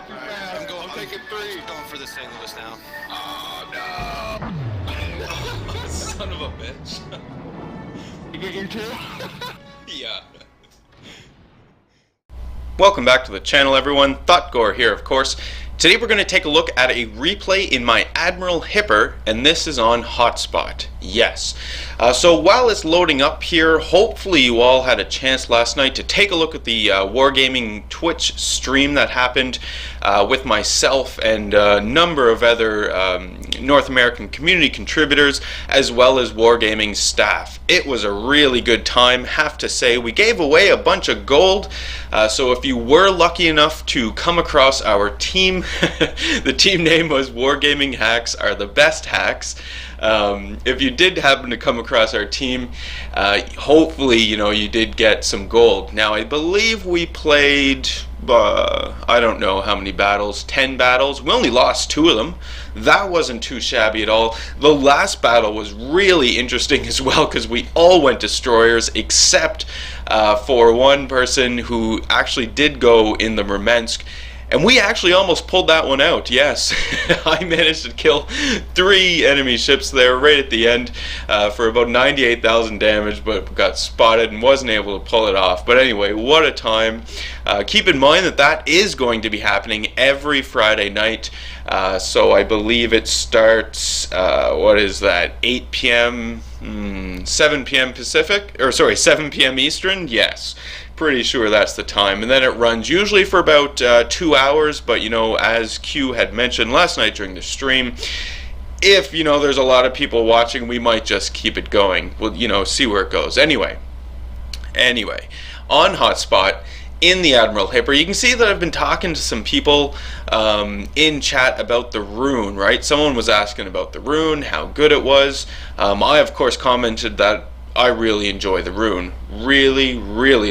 too fast. I'm going. I'm taking 3. Going for the St. Louis now. Oh no! Son of a bitch. You get your 2? Yeah. Welcome back to the channel, everyone. Thotgor here, of course. Today we're going to take a look at a replay in my Admiral Hipper, and this is on Hotspot. Yes. So while it's loading up here, hopefully you all had a chance last night to take a look at the Wargaming Twitch stream that happened with myself and a number of other North American community contributors, as well as Wargaming staff. It was a really good time, have to say. We gave away a bunch of gold, so if you were lucky enough to come across our team, the team name was Wargaming Hacks Are the Best Hacks. If you did happen to come across our team, hopefully you did get some gold. Now I believe we played I don't know how many battles, 10 battles. We only lost 2 of them. That wasn't too shabby at all. The last battle was really interesting as well, because we all went destroyers except for one person who actually did go in the Murmansk. And we actually almost pulled that one out, yes. I managed to kill 3 enemy ships there right at the end for about 98,000 damage, but got spotted and wasn't able to pull it off. But anyway, what a time. Keep in mind that that is going to be happening every Friday night. So I believe it starts, what is that, 8 p.m., 7 p.m. Pacific? Or sorry, 7 p.m. Eastern? Yes. Pretty sure that's the time, and then it runs usually for about 2 hours, but as Q had mentioned last night during the stream, if there's a lot of people watching, we might just keep it going. We'll see where it goes. Anyway, on Hotspot in the Admiral Hipper, you can see that I've been talking to some people in chat about the Roon, right? Someone was asking about the Roon, how good it was. I of course commented that I really enjoy the Roon. Really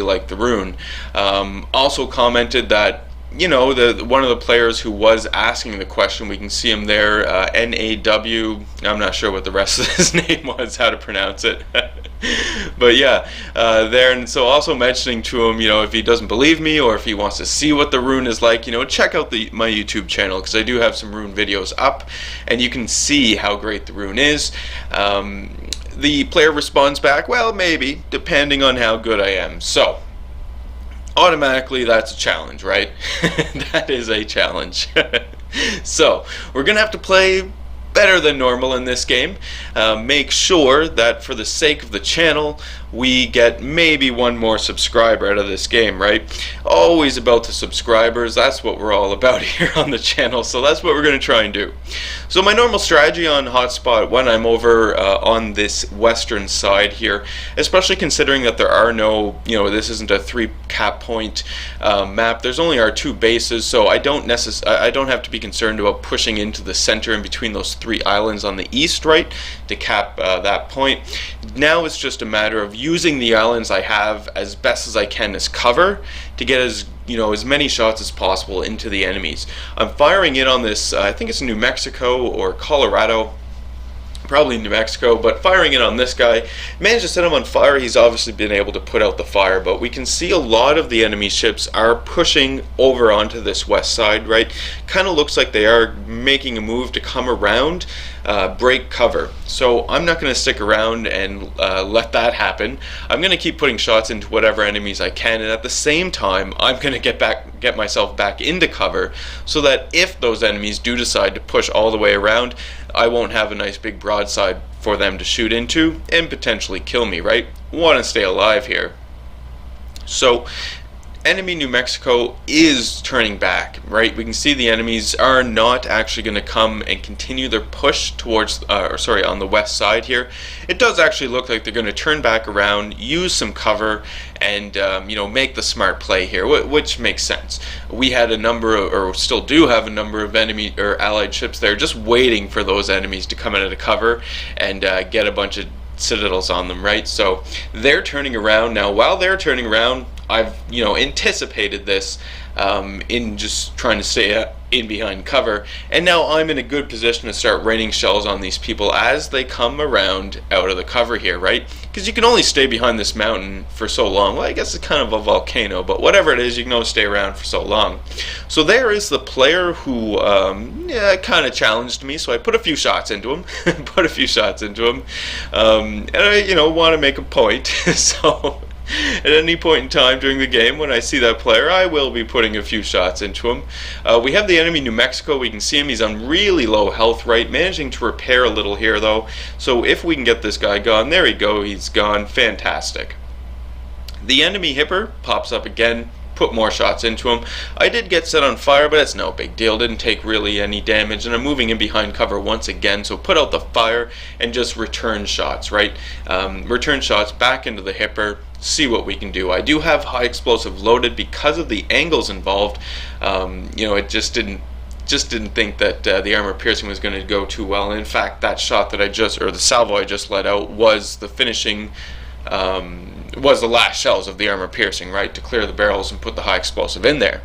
like the Roon. Also commented that one of the players who was asking the question, we can see him there, NAW, I'm not sure what the rest of his name was, how to pronounce it. But yeah, there, and so also mentioning to him, if he doesn't believe me or if he wants to see what the Roon is like, check out my YouTube channel, because I do have some Roon videos up, and you can see how great the Roon is. The player responds back, well, maybe, depending on how good I am. So, automatically that's a challenge, right? That is a challenge. So, we're going to have to play better than normal in this game. Make sure that for the sake of the channel, we get maybe 1 more subscriber out of this game, right? Always about the subscribers. That's what we're all about here on the channel, so that's what we're going to try and do. So my normal strategy on Hotspot when I'm over on this western side here, especially considering that there are no, this isn't a 3 cap point map, there's only our 2 bases, so I don't have to be concerned about pushing into the center in between those 3 islands on the east, right, to cap that point. Now it's just a matter of using the islands I have as best as I can as cover to get as many shots as possible into the enemies. I'm firing in on this, I think it's New Mexico or Colorado, probably New Mexico, but firing it on this guy. Managed to set him on fire. He's obviously been able to put out the fire, but we can see a lot of the enemy ships are pushing over onto this west side, right? Kind of looks like they are making a move to come around, break cover. So I'm not going to stick around and let that happen. I'm going to keep putting shots into whatever enemies I can, and at the same time I'm going to get myself back into cover, so that if those enemies do decide to push all the way around, I won't have a nice big broadside for them to shoot into and potentially kill me, right? Want to stay alive here. So enemy New Mexico is turning back, right? We can see the enemies are not actually going to come and continue their push towards, on the west side here. It does actually look like they're going to turn back around, use some cover, and make the smart play here, which makes sense. We had a number of, or still do have a number of enemy or allied ships there just waiting for those enemies to come out of the cover and get a bunch of citadels on them, right? So they're turning around now. While they're turning around, I've anticipated this in just trying to stay in behind cover, and now I'm in a good position to start raining shells on these people as they come around out of the cover here, right? Because you can only stay behind this mountain for so long. Well, I guess it's kind of a volcano, but whatever it is, you can only stay around for so long. So there is the player who kind of challenged me, so I put a few shots into him. And I want to make a point. So at any point in time during the game when I see that player, I will be putting a few shots into him. We have the enemy New Mexico. We can see him. He's on really low health, right? Managing to repair a little here, though. So if we can get this guy gone, there we go. He's gone. Fantastic. The enemy Hipper pops up again. Put more shots into him. I did get set on fire, but it's no big deal. Didn't take really any damage, and I'm moving in behind cover once again, so put out the fire and just return shots, right? Return shots back into the Hipper, see what we can do. I do have high explosive loaded because of the angles involved. It just didn't think that the armor piercing was going to go too well, and in fact that shot that the salvo I just let out was the finishing was the last shells of the armor piercing, right, to clear the barrels and put the high explosive in there.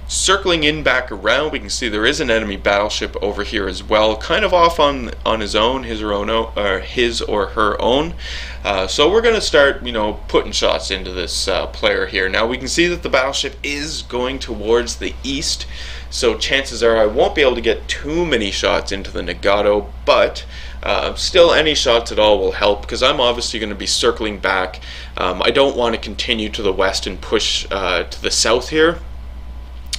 Circling in back around, we can see there is an enemy battleship over here as well, kind of off on his own, his or her own. So we're going to start, putting shots into this player here. Now we can see that the battleship is going towards the east, so chances are I won't be able to get too many shots into the Nagato, but still any shots at all will help, because I'm obviously going to be circling back. I don't want to continue to the west and push to the south here.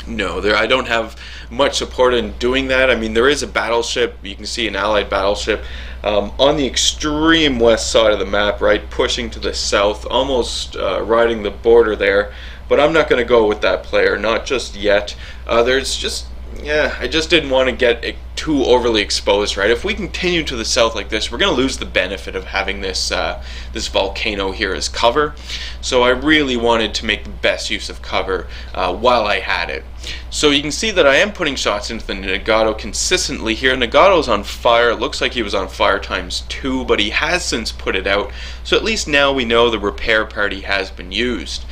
No, I don't have much support in doing that. I mean, there is a battleship. You can see an allied battleship on the extreme west side of the map, right, pushing to the south, almost riding the border there. But I'm not going to go with that player, not just yet. I just didn't want to get it too overly exposed, right? If we continue to the south like this, we're going to lose the benefit of having this this volcano here as cover. So I really wanted to make the best use of cover while I had it. So you can see that I am putting shots into the Nagato consistently here. Nagato's on fire. It looks like he was on fire ×2, but he has since put it out. So at least now we know the repair party has been used.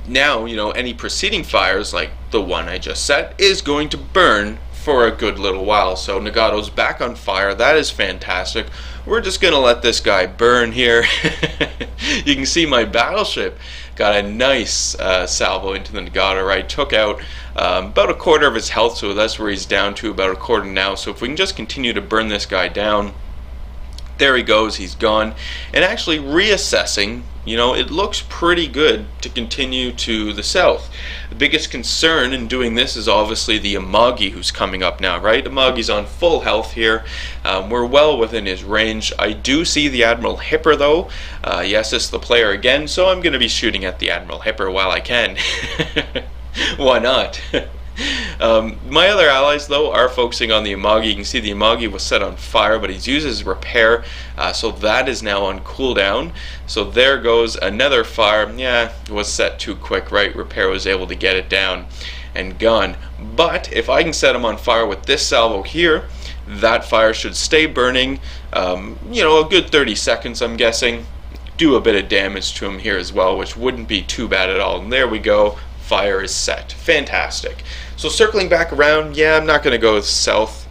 Now, any preceding fires, like the one I just set, is going to burn for a good little while. So Nagato's back on fire. That is fantastic. We're just going to let this guy burn here. You can see my battleship got a nice salvo into the Nagato, right? Took out about a quarter of his health, so that's where he's down to, about a quarter now. So if we can just continue to burn this guy down, there he goes, he's gone. And actually reassessing, it looks pretty good to continue to the south. The biggest concern in doing this is obviously the Amagi who's coming up now, right? Amagi's on full health here. We're well within his range. I do see the Admiral Hipper though. Yes, it's the player again, so I'm going to be shooting at the Admiral Hipper while I can. Why not? My other allies though are focusing on the Amagi. You can see the Amagi was set on fire, but he's used his repair, so that is now on cooldown. So there goes another fire. Yeah, it was set too quick, right? Repair was able to get it down and gone. But if I can set him on fire with this salvo here, that fire should stay burning a good 30 seconds, I'm guessing. Do a bit of damage to him here as well, which wouldn't be too bad at all. And there we go. Fire is set. Fantastic. So circling back around, yeah, I'm not going to go south.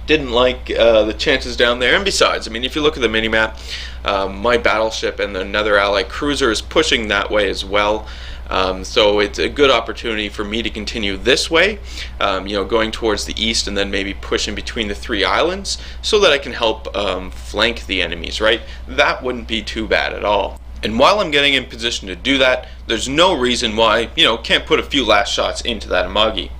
Didn't like the chances down there. And besides, I mean, if you look at the minimap, my battleship and another allied cruiser is pushing that way as well. So it's a good opportunity for me to continue this way, going towards the east and then maybe push in between the three islands so that I can help flank the enemies, right? That wouldn't be too bad at all. And while I'm getting in position to do that, there's no reason why, can't put a few last shots into that Amagi.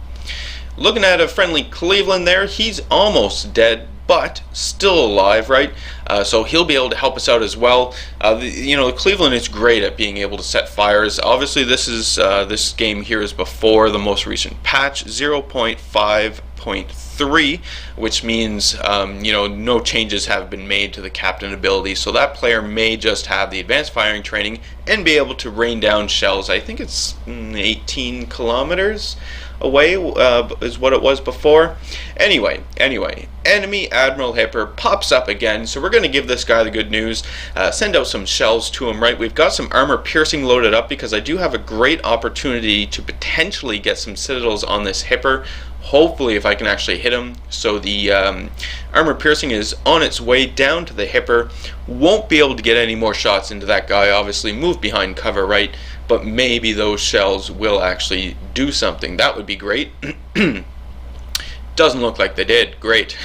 Looking at a friendly Cleveland there, he's almost dead, but still alive, right? So he'll be able to help us out as well. The Cleveland is great at being able to set fires. Obviously, this game here is before the most recent patch, 0.5. 1.3, which means no changes have been made to the captain ability, so that player may just have the advanced firing training and be able to rain down shells. I think it's 18 kilometers away is what it was before. Anyway, enemy Admiral Hipper pops up again, so we're going to give this guy the good news, send out some shells to him, right? We've got some armor piercing loaded up because I do have a great opportunity to potentially get some citadels on this Hipper. Hopefully if I can actually hit him. So the armor piercing is on its way down to the Hipper. Won't be able to get any more shots into that guy, obviously. Move behind cover, right? But maybe those shells will actually do something. That would be great. Doesn't look like they did. Great.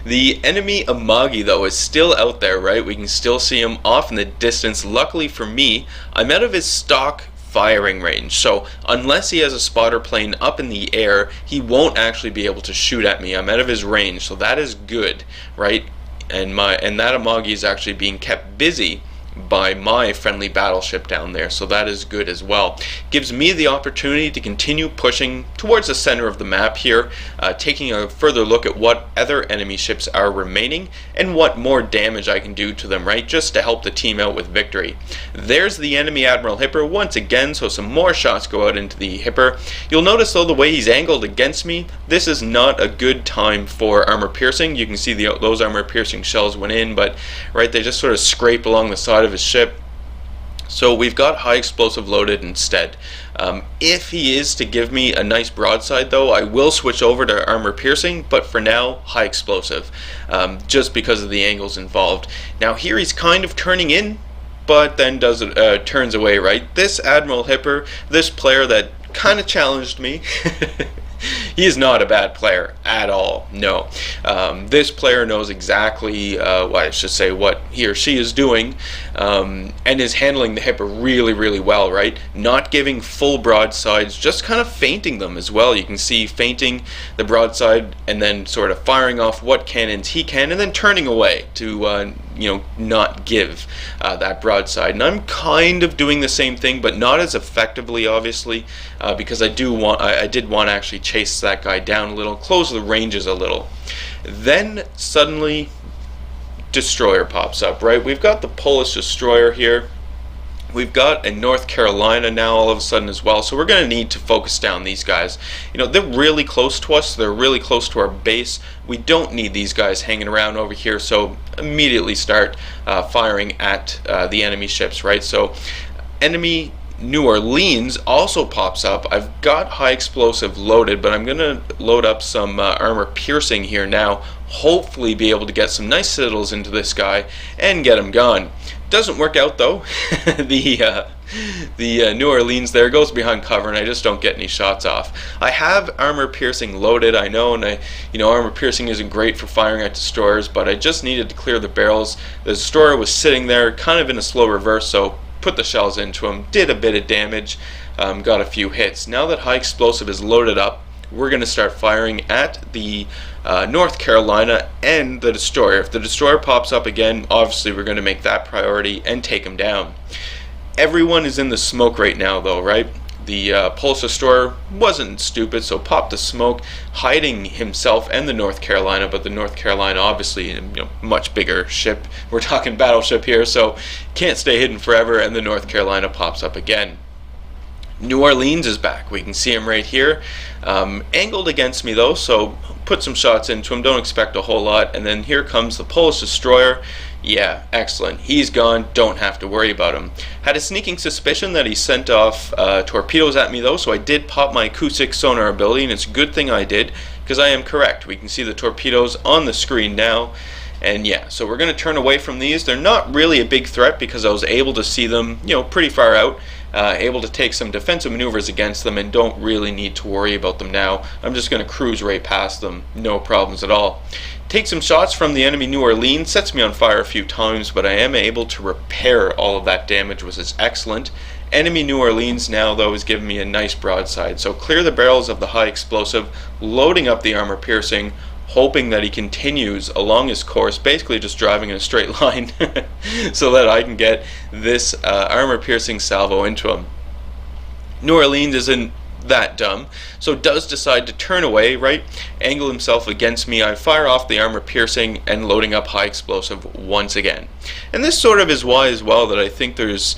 The enemy Amagi, though, is still out there, right? We can still see him off in the distance. Luckily for me, I'm out of his stock firing range, so unless he has a spotter plane up in the air, he won't actually be able to shoot at me. I'm out of his range, so that is good, right? And that Amagi is actually being kept busy by my friendly battleship down there, so that is good as well. Gives me the opportunity to continue pushing towards the center of the map here, taking a further look at what other enemy ships are remaining and what more damage I can do to them, right, just to help the team out with victory. There's the enemy Admiral Hipper once again, so some more shots go out into the Hipper. You'll notice though the way he's angled against me, this is not a good time for armor piercing. You can see those armor piercing shells went in, but right, they just sort of scrape along the side of his ship. So we've got high explosive loaded instead. If he is to give me a nice broadside though, I will switch over to armor piercing, but for now high explosive, just because of the angles involved. Now here he's kind of turning in, but then turns away, right? This Admiral Hipper, this player that kind of challenged me, he is not a bad player at all, no. This player knows exactly what he or she is doing, and is handling the Hipper really, really well, right? Not giving full broadsides, just kind of feinting them as well. You can see feinting the broadside and then sort of firing off what cannons he can and then turning away to not give that broadside. And I'm kind of doing the same thing, but not as effectively, obviously, because I did want to actually chase that guy down a little, close the ranges a little. Then suddenly destroyer pops up, right? We've got the Polish destroyer here. We've got a North Carolina now all of a sudden as well, so we're going to need to focus down these guys. They're really close to us, they're really close to our base. We don't need these guys hanging around over here, so immediately start firing at the enemy ships, right? So enemy New Orleans also pops up. I've got high explosive loaded, but I'm going to load up some armor piercing here now. Hopefully be able to get some nice citadels into this guy and get him gone. Doesn't work out though. The New Orleans there goes behind cover and I just don't get any shots off. I have armor piercing loaded, I know, and armor piercing isn't great for firing at destroyers, but I just needed to clear the barrels. The destroyer was sitting there kind of in a slow reverse, so put the shells into him, did a bit of damage, got a few hits. Now that high explosive is loaded up, we're going to start firing at the North Carolina and the destroyer. If the destroyer pops up again, obviously we're going to make that priority and take him down. Everyone is in the smoke right now though, right? The Polish destroyer wasn't stupid, so popped the smoke, hiding himself and the North Carolina, but the North Carolina obviously much bigger ship. We're talking battleship here, so can't stay hidden forever, and the North Carolina pops up again. New Orleans is back. We can see him right here. Angled against me though, so put some shots into him. Don't expect a whole lot. And then here comes the Polish destroyer. Yeah, excellent. He's gone. Don't have to worry about him. Had a sneaking suspicion that he sent off torpedoes at me though, so I did pop my acoustic sonar ability, and it's a good thing I did, because I am correct. We can see the torpedoes on the screen now. And yeah, so we're going to turn away from these. They're not really a big threat because I was able to see them, pretty far out. Able to take some defensive maneuvers against them and don't really need to worry about them now. I'm just going to cruise right past them, no problems at all. Take some shots from the enemy New Orleans, sets me on fire a few times, but I am able to repair all of that damage, which is excellent. Enemy New Orleans now though is giving me a nice broadside, so clear the barrels of the high explosive, loading up the armor piercing, hoping that he continues along his course, basically just driving in a straight line so that I can get this armor piercing salvo into him. New Orleans isn't that dumb, so does decide to turn away, right? Angle himself against me. I fire off the armor piercing and loading up high explosive once again. And this sort of is why as well that I think there's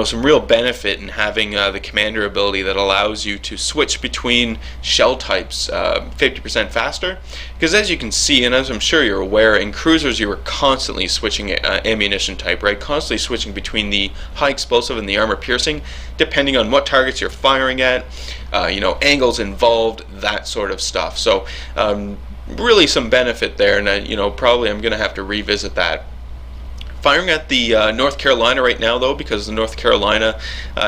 some real benefit in having the commander ability that allows you to switch between shell types 50% faster, because as you can see, and as I'm sure you're aware, in cruisers you are constantly switching ammunition type, right? Constantly switching between the high explosive and the armor piercing, depending on what targets you're firing at, angles involved, that sort of stuff. So really some benefit there, and probably I'm going to have to revisit that. Firing at the North Carolina right now, though, because the North Carolina,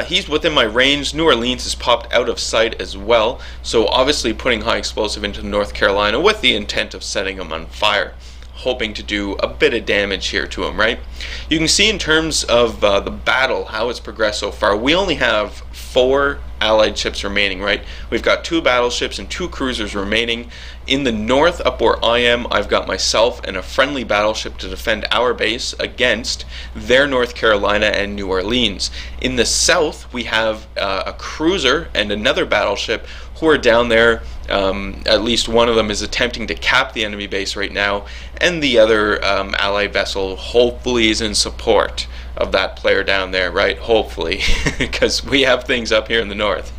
he's within my range. New Orleans has popped out of sight as well, so obviously putting high explosive into North Carolina with the intent of setting him on fire, hoping to do a bit of damage here to him, right? You can see in terms of the battle, how it's progressed so far. We only have 4 allied ships remaining, right? We've got 2 battleships and 2 cruisers remaining. In the north, up where I am, I've got myself and a friendly battleship to defend our base against their North Carolina and New Orleans. In the south, we have a cruiser and another battleship who are down there. At least one of them is attempting to cap the enemy base right now, and the other allied vessel hopefully is in support of that player down there, right? Hopefully, because we have things up here in the north.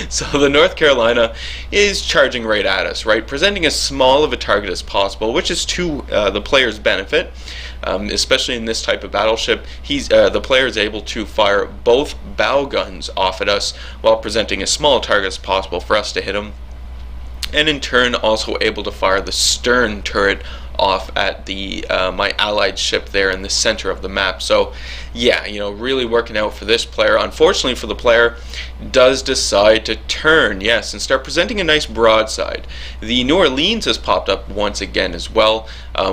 So the North Carolina is charging right at us, right? Presenting as small of a target as possible, which is to the player's benefit. Especially in this type of battleship, the player is able to fire both bow guns off at us while presenting as small a target as possible for us to hit him, and in turn also able to fire the stern turret off at the my allied ship there in the center of the map. So yeah, really working out for this player. Unfortunately for the player, does decide to turn, yes, and start presenting a nice broadside. The New Orleans has popped up once again as well.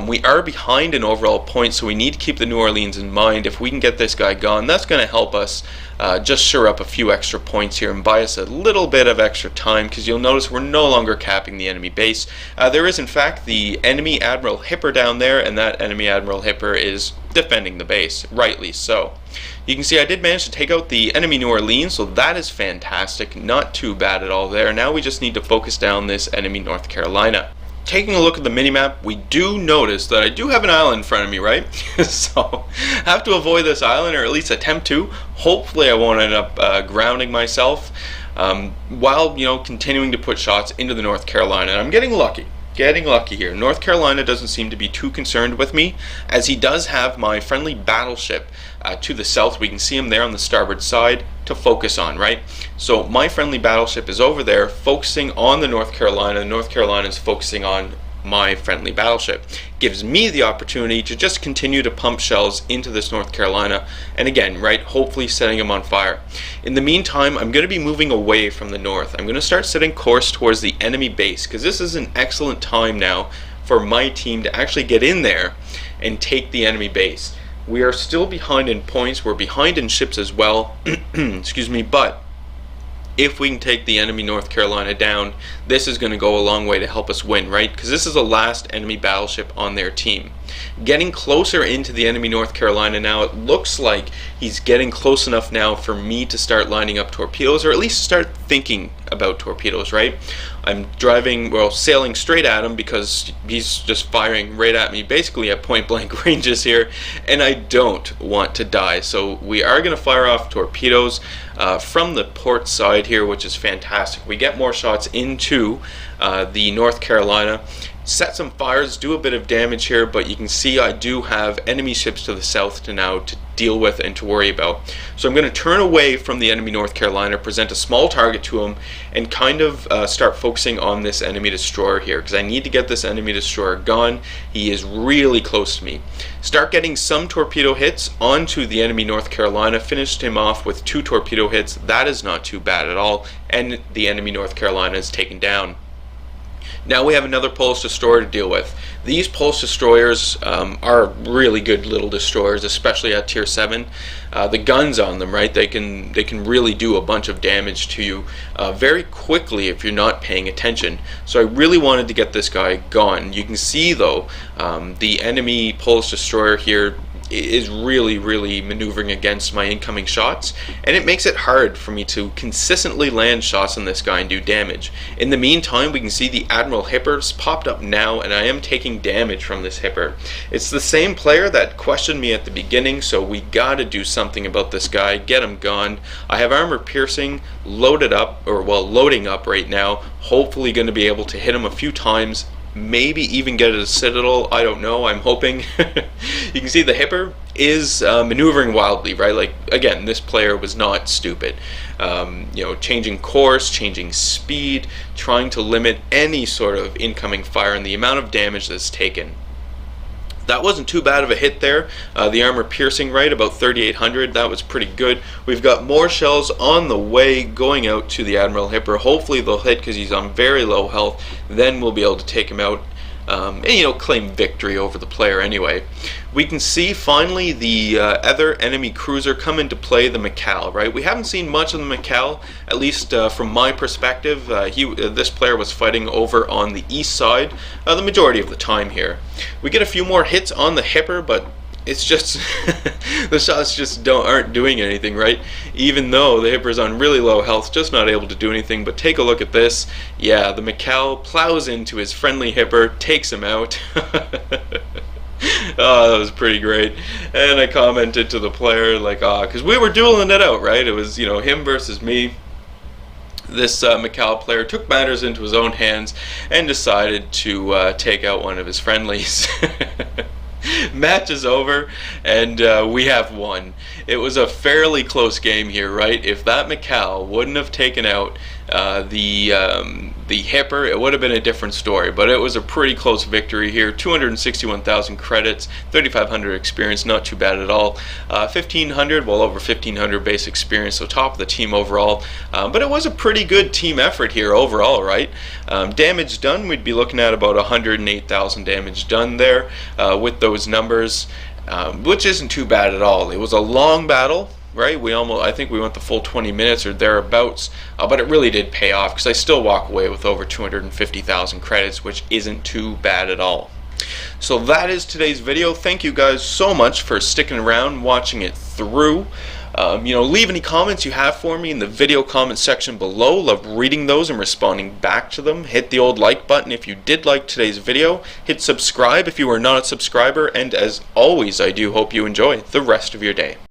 We are behind in overall points, so we need to keep the New Orleans in mind. If we can get this guy gone, that's going to help us just shore up a few extra points here and buy us a little bit of extra time, because you'll notice we're no longer capping the enemy base. There is in fact the enemy Admiral Hipper down there, and that enemy Admiral Hipper is defending the base, rightly so. You can see I did manage to take out the enemy New Orleans, so that is fantastic. Not too bad at all there. Now we just need to focus down this enemy North Carolina. Taking a look at the minimap, we do notice that I do have an island in front of me, right? So I have to avoid this island, or at least attempt to. Hopefully I won't end up grounding myself while continuing to put shots into the North Carolina. And I'm getting lucky here. North Carolina doesn't seem to be too concerned with me, as he does have my friendly battleship to the south. We can see him there on the starboard side to focus on, right? So my friendly battleship is over there focusing on the North Carolina. North Carolina is focusing on my friendly battleship. Gives me the opportunity to just continue to pump shells into this North Carolina, and again, right, hopefully setting them on fire. In the meantime, I'm going to be moving away from the north. I'm going to start setting course towards the enemy base, because this is an excellent time now for my team to actually get in there and take the enemy base. We are still behind in points, we're behind in ships as well, excuse me, but if we can take the enemy North Carolina down, this is going to go a long way to help us win, right? Because this is the last enemy battleship on their team. Getting closer into the enemy North Carolina now, it looks like he's getting close enough now for me to start lining up torpedoes, or at least start thinking about torpedoes, right? I'm sailing straight at him because he's just firing right at me, basically at point blank ranges here, and I don't want to die. So we are going to fire off torpedoes from the port side here, which is fantastic. We get more shots into the North Carolina, set some fires, do a bit of damage here, but you can see I do have enemy ships to the south to deal with and to worry about. So I'm going to turn away from the enemy North Carolina, present a small target to him, and kind of start focusing on this enemy destroyer here, because I need to get this enemy destroyer gone. He is really close to me. Start getting some torpedo hits onto the enemy North Carolina, finished him off with 2 torpedo hits. That is not too bad at all, and the enemy North Carolina is taken down. Now we have another Polish destroyer to deal with. These Polish destroyers are really good little destroyers, especially at tier 7. The guns on them, right, they can really do a bunch of damage to you very quickly if you're not paying attention. So I really wanted to get this guy gone. You can see though, the enemy Polish destroyer here is really maneuvering against my incoming shots, and it makes it hard for me to consistently land shots on this guy and do damage. In the meantime, we can see the Admiral Hipper's popped up now, and I am taking damage from this Hipper. It's the same player that questioned me at the beginning, so we gotta do something about this guy, get him gone. I have armor piercing loaded up, or well, loading up right now, hopefully going to be able to hit him a few times, maybe even get a citadel, I don't know, I'm hoping. You can see the Hipper is maneuvering wildly, right? Like, again, this player was not stupid. You know, changing course, changing speed, trying to limit any sort of incoming fire and the amount of damage that's taken. That wasn't too bad of a hit there. The armor piercing right, about 3,800, that was pretty good. We've got more shells on the way going out to the Admiral Hipper. Hopefully they'll hit because he's on very low health. Then we'll be able to take him out and, you know, claim victory over the player anyway. We can see finally the other enemy cruiser come into play, the Macau, right? We haven't seen much of the Macau, at least from my perspective. This player was fighting over on the east side the majority of the time here. We get a few more hits on the Hipper, but it's just the shots just aren't doing anything, right? Even though the Hipper's on really low health, just not able to do anything. But take a look at this. Yeah, the Macau plows into his friendly Hipper, takes him out. Oh, that was pretty great. And I commented to the player, like, because we were dueling it out, right? It was, you know, him versus me. This Macau player took matters into his own hands and decided to take out one of his friendlies. Match is over, and we have won. It was a fairly close game here, right? If that Macau wouldn't have taken out the Hipper, it would have been a different story. But it was a pretty close victory here. 261,000 credits, 3,500 experience, not too bad at all. 1,500, well over 1,500 base experience, so top of the team overall. But it was a pretty good team effort here overall, right? Damage done, we'd be looking at about 108,000 damage done there with those numbers, which isn't too bad at all. It was a long battle, right? I think we went the full 20 minutes or thereabouts, but it really did pay off because I still walk away with over 250,000 credits, which isn't too bad at all. So that is today's video. Thank you guys so much for sticking around, watching it through. You know, leave any comments you have for me in the video comment section below. Love reading those and responding back to them. Hit the old like button if you did like today's video. Hit subscribe if you are not a subscriber. And as always, I do hope you enjoy the rest of your day.